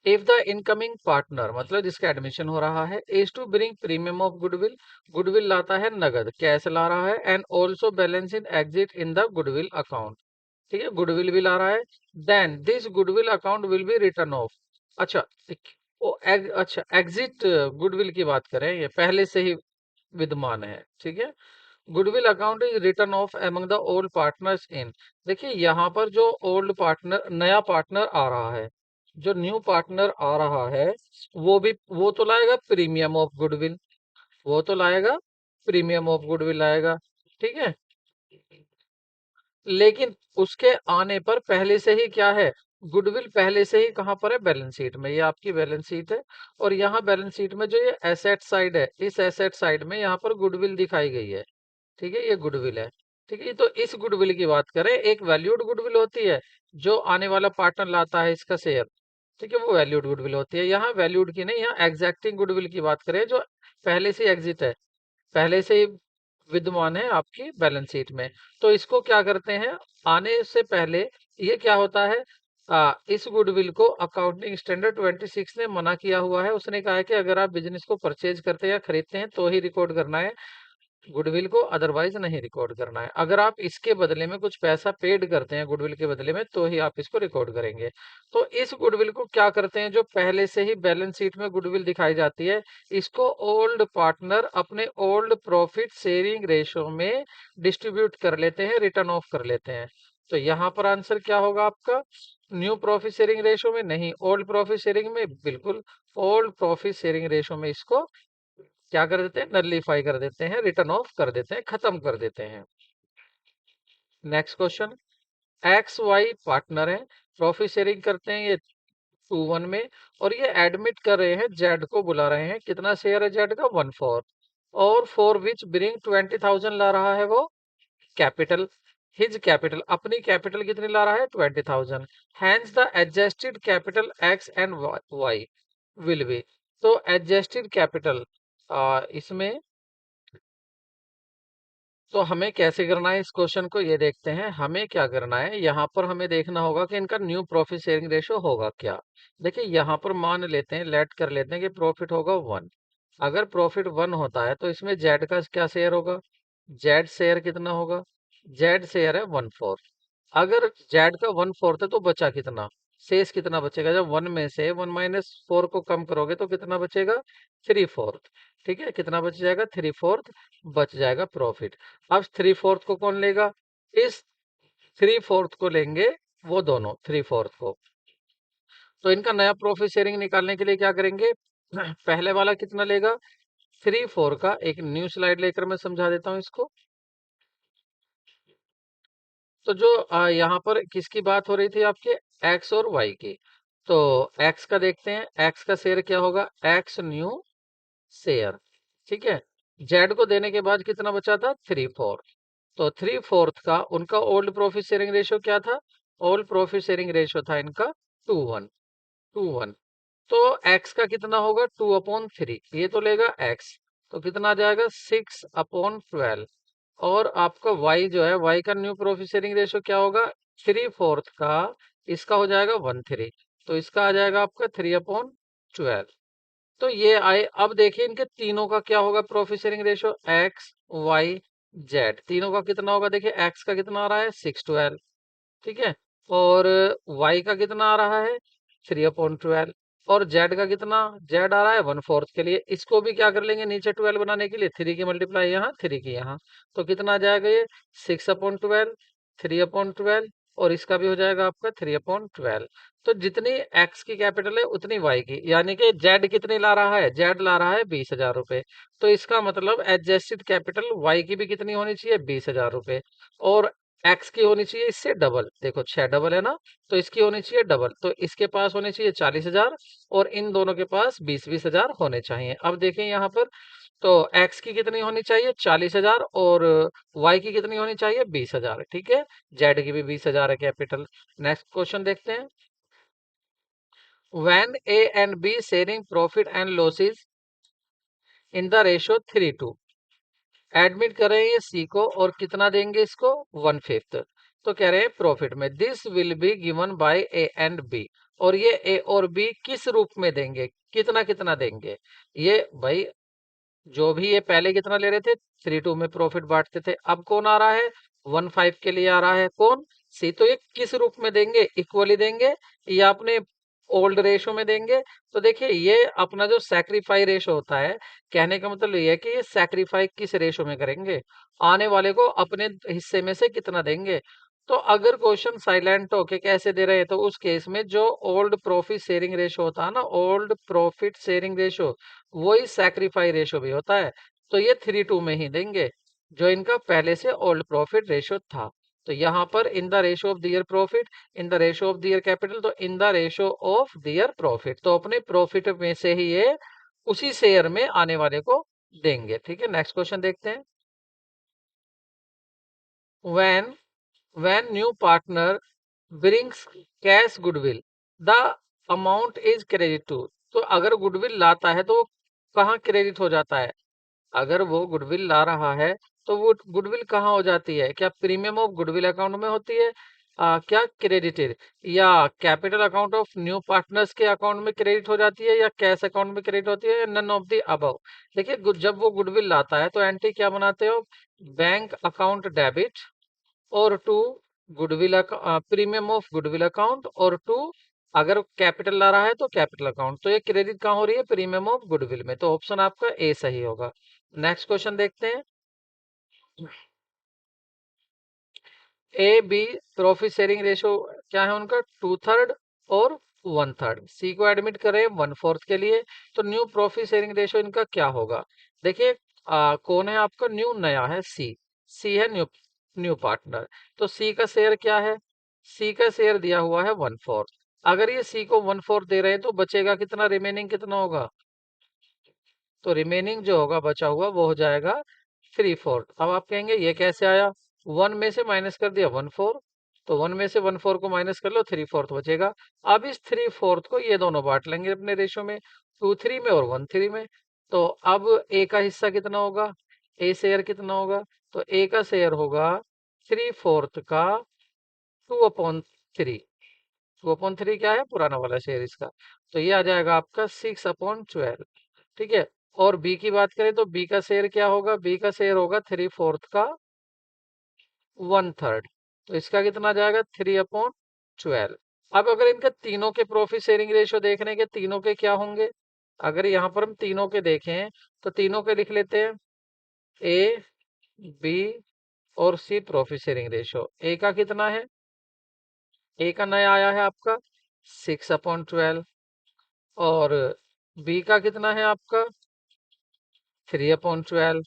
इफ द इनकमिंग पार्टनर, मतलब जिसका एडमिशन हो रहा है, is to bring premium of goodwill, goodwill लाता है नगद, कैश ला रहा है, and also balance in exit in the goodwill account, ठीक है, गुडविल भी ला रहा है, then this goodwill account will be written off. अच्छा, अच्छा एग्जिट गुडविल की बात करें, ये पहले से ही विद्यमान है, ठीक है। Goodwill account is return of among the old partners in. देखिए यहाँ पर जो ओल्ड पार्टनर, नया पार्टनर आ रहा है, जो न्यू पार्टनर आ रहा है, वो भी, वो तो लाएगा प्रीमियम ऑफ गुडविल, वो तो लाएगा, प्रीमियम ऑफ गुडविल लाएगा, ठीक है। लेकिन उसके आने पर पहले से ही क्या है, गुडविल पहले से ही कहां पर है, बैलेंस शीट में। ये आपकी बैलेंस शीट है, और यहाँ बैलेंस शीट में जो ये एसेट साइड है, इस एसेट साइड में यहाँ पर गुडविल दिखाई गई है, ठीक है, ये गुडविल है, ठीक है। तो इस गुडविल की बात करें, एक वैल्यूड गुडविल होती है जो आने वाला पार्टनर लाता है इसका शेयर, ठीक है, वो वैल्यूड गुडविल होती है। यहाँ वैल्यूड की नहीं, यहाँ एग्जैक्टिंग गुडविल की बात करें जो पहले से एग्जिट है, पहले से ही विद्यमान है आपकी बैलेंस शीट में। तो इसको क्या करते हैं, आने से पहले ये क्या होता है, इस गुडविल को अकाउंटिंग स्टैंडर्ड 26 ने मना किया हुआ है। उसने कहा है कि अगर आप बिजनेस को परचेज करते हैं या खरीदते हैं तो ही रिकॉर्ड करना है गुडविल को, अदरवाइज नहीं रिकॉर्ड करना है। अगर आप इसके बदले में कुछ पैसा पेड करते हैं गुडविल के बदले में, तो ही आप इसको रिकॉर्ड करेंगे। तो इस गुडविल को क्या करते हैं, जो पहले से ही बैलेंस शीट में गुडविल दिखाई जाती है, इसको ओल्ड पार्टनर अपने ओल्ड प्रॉफिट शेयरिंग रेशो में डिस्ट्रीब्यूट कर लेते हैं, रिटर्न ऑफ कर लेते हैं। तो यहाँ पर आंसर क्या होगा आपका, न्यू प्रॉफिट शेयरिंग रेशो में नहीं, ओल्ड प्रॉफिट शेयरिंग में, बिल्कुल ओल्ड प्रॉफिट शेयरिंग रेशो में इसको क्या कर देते हैं, नलिफाई कर देते हैं, रिटर्न ऑफ कर देते हैं, खत्म कर देते हैं। Next question, X Y partner है, प्रॉफिट शेयरिंग करते हैं ये 2-1 में, और ये एडमिट कर रहे हैं, जेड को बुला रहे हैं, कितना शेयर है जेड का, 1/4, और फॉर विच ब्रिंग 20,000 ला रहा है वो कैपिटल, हिज कैपिटल, अपनी कैपिटल कितनी ला रहा है, 20,000। Hence the adjusted capital X and Y will be. तो एडजस्टेड कैपिटल इसमें तो हमें कैसे करना है इस क्वेश्चन को, ये देखते हैं। हमें क्या करना है, यहाँ पर हमें देखना होगा कि इनका न्यू प्रॉफिट शेयरिंग रेशो होगा क्या। देखिए यहाँ पर मान लेते हैं, लेट कर लेते हैं कि प्रॉफिट होगा 1। अगर प्रॉफिट 1 होता है तो इसमें जेड का क्या शेयर होगा, जेड शेयर कितना होगा, जेड शेयर है 1/4। अगर जेड का 1/4 है तो बचा कितना, शेष कितना बचेगा, जब 1 में से 1 - 4 को कम करोगे तो कितना बचेगा, 3/4, ठीक है, कितना बच जाएगा, 3/4 बच जाएगा प्रॉफिट। अब 3/4 को कौन लेगा, इस 3/4 को लेंगे वो दोनों 3/4 को। तो इनका नया प्रॉफिट शेयरिंग निकालने के लिए क्या करेंगे, पहले वाला कितना लेगा, 3/4 का एक न्यू स्लाइड लेकर मैं समझा देता हूं इसको। तो जो यहाँ पर किसकी बात हो रही थी आपके, एक्स और वाई की। तो एक्स का देखते हैं, एक्स का शेयर क्या होगा, एक्स न्यू शेयर, ठीक है। जेड को देने के बाद कितना बचा था, 3/4। तो 3/4 का उनका ओल्ड प्रॉफिट शेयरिंग रेशियो क्या था, ओल्ड प्रॉफिट शेयरिंग रेशियो था इनका 2:1। तो एक्स का कितना होगा, 2/3, ये तो लेगा एक्स, तो कितना आ जाएगा, 6/12। और आपका y जो है, y का न्यू प्रॉफिट शेयरिंग रेशियो क्या होगा, 3/4 का, इसका हो जाएगा 1/3, तो इसका आ जाएगा आपका 3/12। तो ये आए। अब देखिए इनके तीनों का क्या होगा profit sharing ratio, x y z, तीनों का कितना होगा, देखिए x का कितना आ रहा है, 6/12, ठीक है, और y का कितना आ रहा है, 3/12, और z का कितना, z आ रहा है 1/4 के लिए। इसको भी क्या कर लेंगे, नीचे 12 बनाने के लिए 3 की मल्टीप्लाई यहाँ, 3 की यहाँ, तो कितना आ जाएगा ये, 6/12, 3/12, और इसका भी हो जाएगा आपका 3/12। तो जितनी x की कैपिटल है उतनी y की, यानी कि z कितनी ला रहा है, z ला रहा है 20,000 रुपए। तो इसका मतलब एडजस्टेड कैपिटल y की भी कितनी होनी चाहिए, 20,000 रुपए, और एक्स की होनी चाहिए इससे डबल, देखो 6 डबल है ना, तो इसकी होनी चाहिए डबल, तो इसके पास होने चाहिए 40,000, और इन दोनों के पास 20-20,000 होने चाहिए। अब देखें यहाँ पर, तो एक्स की कितनी होनी चाहिए, 40,000, और वाई की कितनी होनी चाहिए, 20,000, ठीक है, जेड की भी 20,000 है कैपिटल। नेक्स्ट क्वेश्चन देखते हैं, when A and be sharing profit and losses in the ratio 3:2, admit कर रहे हैं ये सी को, और कितना देंगे इसको, 1/5। तो कह रहे हैं प्रॉफिट में, this will be given by A and B, और ये ए और बी किस रूप में देंगे, कितना कितना देंगे, ये भाई जो भी ये पहले कितना ले रहे थे, 3:2 में प्रॉफिट बांटते थे, अब कौन आ रहा है, 1/5 के लिए आ रहा है, कौन, सी। तो ये किस रूप में देंगे, इक्वली देंगे या अपने ओल्ड रेशो में देंगे। तो देखिए ये अपना जो सैक्रिफाई रेशो होता है, कहने का मतलब ये है कि ये सैक्रिफाई किस रेशो में करेंगे, आने वाले को अपने हिस्से में से कितना देंगे। तो अगर क्वेश्चन साइलेंट हो के कैसे दे रहे हैं, तो उस केस में जो ओल्ड प्रॉफिट शेयरिंग रेशो होता है ना, ओल्ड प्रॉफिट शेयरिंग रेशो, वही सैक्रिफाई रेशो भी होता है। तो ये 3:2 में ही देंगे, जो इनका पहले से ओल्ड प्रॉफिट रेशो था। तो यहाँ पर in the ratio of their profit, in the ratio of their capital, तो in the ratio of their profit, तो अपने प्रॉफिट में से ही ये उसी शेयर में आने वाले को देंगे। ठीक है, नेक्स्ट क्वेश्चन देखते हैं। When when new partner brings cash goodwill, the amount is credit to. तो अगर गुडविल लाता है तो वो कहाँ क्रेडिट हो जाता है? अगर वो गुडविल ला रहा है तो वो गुडविल कहाँ हो जाती है? क्या प्रीमियम ऑफ गुडविल अकाउंट में होती है? क्या क्रेडिटेड, या capital account of new partners के अकाउंट में क्रेडिट हो जाती है, या कैश अकाउंट में क्रेडिट होती है, या नन ऑफ द अबव? देखिए, जब वो गुडविल लाता है तो एंट्री क्या बनाते हो? बैंक अकाउंट डेबिट, और to goodwill premium of goodwill account, और टू अगर कैपिटल ला रहा है तो कैपिटल अकाउंट। तो ये क्रेडिट कहाँ हो रही है? प्रीमियम ऑफ गुडविल में। तो ऑप्शन आपका ए सही होगा। नेक्स्ट क्वेश्चन देखते हैं। A B profit sharing ratio क्या है उनका? 2/3 और 1/3। सी को एडमिट करें 1/4 के लिए, तो न्यू प्रॉफिट शेयरिंग रेशो इनका क्या होगा? देखिए, कौन है आपका न्यू? नया है सी। सी है न्यू न्यू पार्टनर। तो सी का शेयर क्या है? सी का शेयर दिया हुआ है 1/4। अगर ये सी को 1/4 दे रहे हैं तो बचेगा कितना? रिमेनिंग कितना होगा? तो रिमेनिंग जो होगा बचा हुआ वो हो जाएगा 3/4। अब आप कहेंगे ये कैसे आया? 1 में से माइनस कर दिया 1/4, तो 1 में से 1/4 को माइनस कर लो, 3/4 बचेगा। अब इस 3/4 को ये दोनों बांट लेंगे अपने रेशो में, 2/3 में और 1/3 में। तो अब ए का हिस्सा कितना होगा? ए शेयर कितना होगा? तो ए का शेयर होगा 3/4 का 2/3। 2/3 क्या है? पुराना वाला शेयर इसका। तो ये आ जाएगा आपका 6/12। ठीक है। और बी की बात करें तो बी का शेयर क्या होगा? बी का शेयर होगा 3/4 का 1/3। तो इसका कितना जाएगा? 3/12। अब अगर इनके तीनों के प्रॉफिट शेयरिंग रेशियो देखने के, तीनों के क्या होंगे? अगर यहाँ पर हम तीनों के देखें तो तीनों के लिख लेते हैं। ए, बी और सी प्रॉफिट शेयरिंग रेशियो। ए का कितना है? ए का नया आया है आपका 6/12, और बी का कितना है आपका? 3/12,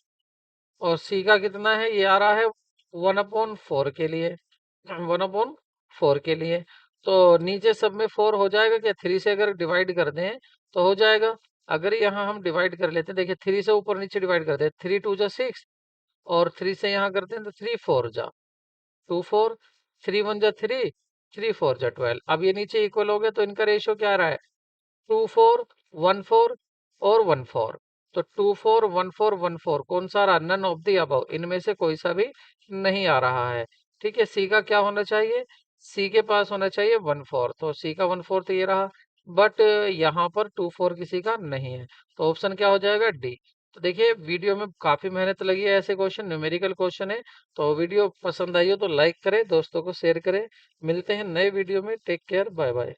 और सी का कितना है? ये आ रहा है 1/4 के लिए। 1/4 के लिए। तो नीचे सब में 4 हो जाएगा क्या? 3 से अगर डिवाइड कर दें तो हो जाएगा। अगर यहाँ हम डिवाइड कर लेते हैं, देखिए 3 से ऊपर नीचे डिवाइड करते हैं, 3 2 जा 6, और 3 से यहाँ करते हैं तो 3 4 जा 2 4, 3 1 जा 3, 3 4 जा 12। अब ये नीचे इक्वल हो गया, तो इनका रेशियो क्या आ रहा है? 2 4 1 4 और 1 4। तो 2 4 1 4 1 4 कौन सा रहा? नन ऑफ दी अबव, इनमें से कोई सा भी नहीं आ रहा है। ठीक है, सी का क्या होना चाहिए? सी के पास होना चाहिए 1/4, तो सी का 1/4 तो ये रहा। बट यहाँ पर 2 4 किसी का नहीं है, तो ऑप्शन क्या हो जाएगा? डी। तो देखिए, वीडियो में काफी मेहनत लगी है, ऐसे क्वेश्चन न्यूमेरिकल क्वेश्चन है। तो वीडियो पसंद आई हो तो लाइक करें, दोस्तों को शेयर करें। मिलते हैं नए वीडियो में। Take care, bye bye.